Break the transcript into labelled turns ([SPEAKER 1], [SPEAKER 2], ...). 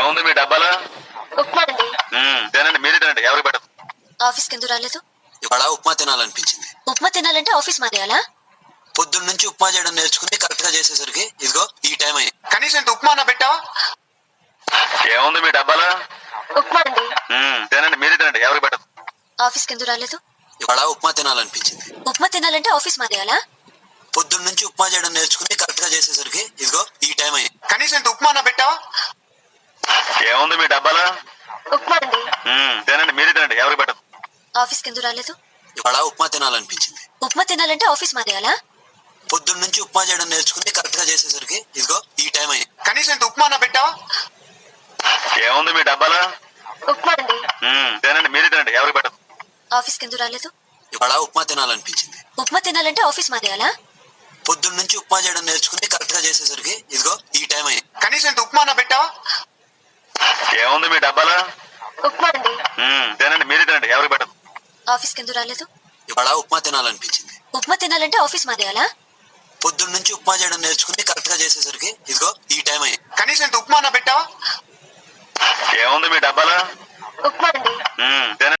[SPEAKER 1] ఏముంది మీ డబ్బాలో?
[SPEAKER 2] ఉప్మా అండి.
[SPEAKER 1] తినండి, మీరే తినండి, ఎవరికి పెట్టదు.
[SPEAKER 2] ఆఫీస్కి ఎందుకు రాలేదు?
[SPEAKER 3] ఇవాళ ఉప్మా తినాలనిపించింది.
[SPEAKER 2] ఉప్మా తినాలంటే ఆఫీస్ మానేయాలా?
[SPEAKER 3] పొద్దున్న నుంచి ఉప్మా చేయడం నేర్చుకుని కరెక్ట్ గా చేసేసరికి ఇదిగో ఈ టైం అయింది.
[SPEAKER 1] కనీసం ఇంత ఉప్మా అన్న పెట్టావా? ఏముంది మీ డబ్బాలో?
[SPEAKER 2] ఉప్మా అండి.
[SPEAKER 1] తినండి, మీరే తినండి, ఎవరికి పెట్టదు.
[SPEAKER 2] ఆఫీస్కి ఎందుకు రాలేదు?
[SPEAKER 3] ఇవాళ ఉప్మా తినాలనిపించింది.
[SPEAKER 2] ఉప్మా తినాలంటే ఆఫీస్ మానేయాలా?
[SPEAKER 3] పొద్దున్న నుంచి ఉప్మా చేయడం నేర్చుకుని కరెక్ట్ గా చేసేసరికి ఇదిగో ఈ టైం అయింది.
[SPEAKER 1] కనీసం ఇంత ఉప్మా అన్న పెట్టావా? ఏముంది మీ డబ్బాలో?
[SPEAKER 2] ఉప్మా అండి.
[SPEAKER 1] తినండి, మీరే తినండి, ఎవరికి పెట్టదు.
[SPEAKER 2] ఆఫీస్కి ఎందుకు రాలేదు?
[SPEAKER 3] ఇవాళ ఉప్మా తినాలనిపించింది.
[SPEAKER 2] ఉప్మా తినాలంటే ఆఫీస్ మానేయాలా?
[SPEAKER 3] పొద్దున్న నుంచి ఉప్మా చేయడం నేర్చుకుని కరెక్ట్ గా చేసేసరికి ఇదిగో ఈ టైం అయింది.
[SPEAKER 1] కనీసం ఇంత ఉప్మా అన్న పెట్టావా? ఏముంది మీ డబ్బాలో?
[SPEAKER 2] ఉప్మా అండి.
[SPEAKER 1] తినండి, మీరే తినండి, ఎవరికి పెట్టదు.
[SPEAKER 2] ఆఫీస్కి ఎందుకు రాలేదు?
[SPEAKER 3] ఇవాళ ఉప్మా తినాలనిపించింది.
[SPEAKER 2] ఉప్మా తినాలంటే ఆఫీస్ మానేయాలా?
[SPEAKER 3] పొద్దున్న నుంచి ఉప్మా చేయడం నేర్చుకుని కరెక్ట్ గా చేసేసరికి ఇదిగో ఈ టైం అయింది.
[SPEAKER 1] కనీసం ఇంత ఉప్మా అన్న పెట్టావా? ఏముంది మీ డబ్బాలో?
[SPEAKER 2] ఉప్మా అండి.
[SPEAKER 1] తినండి, మీరే తినండి, ఎవరికి పెట్టదు.
[SPEAKER 2] ఆఫీస్కి ఎందుకు రాలేదు?
[SPEAKER 3] ఇవాళ ఉప్మా తినాలనిపించింది.
[SPEAKER 2] ఉప్మా తినాలంటే ఆఫీస్ మానేయాలా?
[SPEAKER 3] పొద్దున్న నుంచి ఉప్మా చేయడం నేర్చుకుని కరెక్ట్ గా చేసేసరికి ఇదిగో ఈ టైం అయింది.
[SPEAKER 1] కనీసం ఇంత ఉప్మా అన్న పెట్టావా? ఏముంది మీ డబ్బాలో?
[SPEAKER 2] ఉప్మా అండి.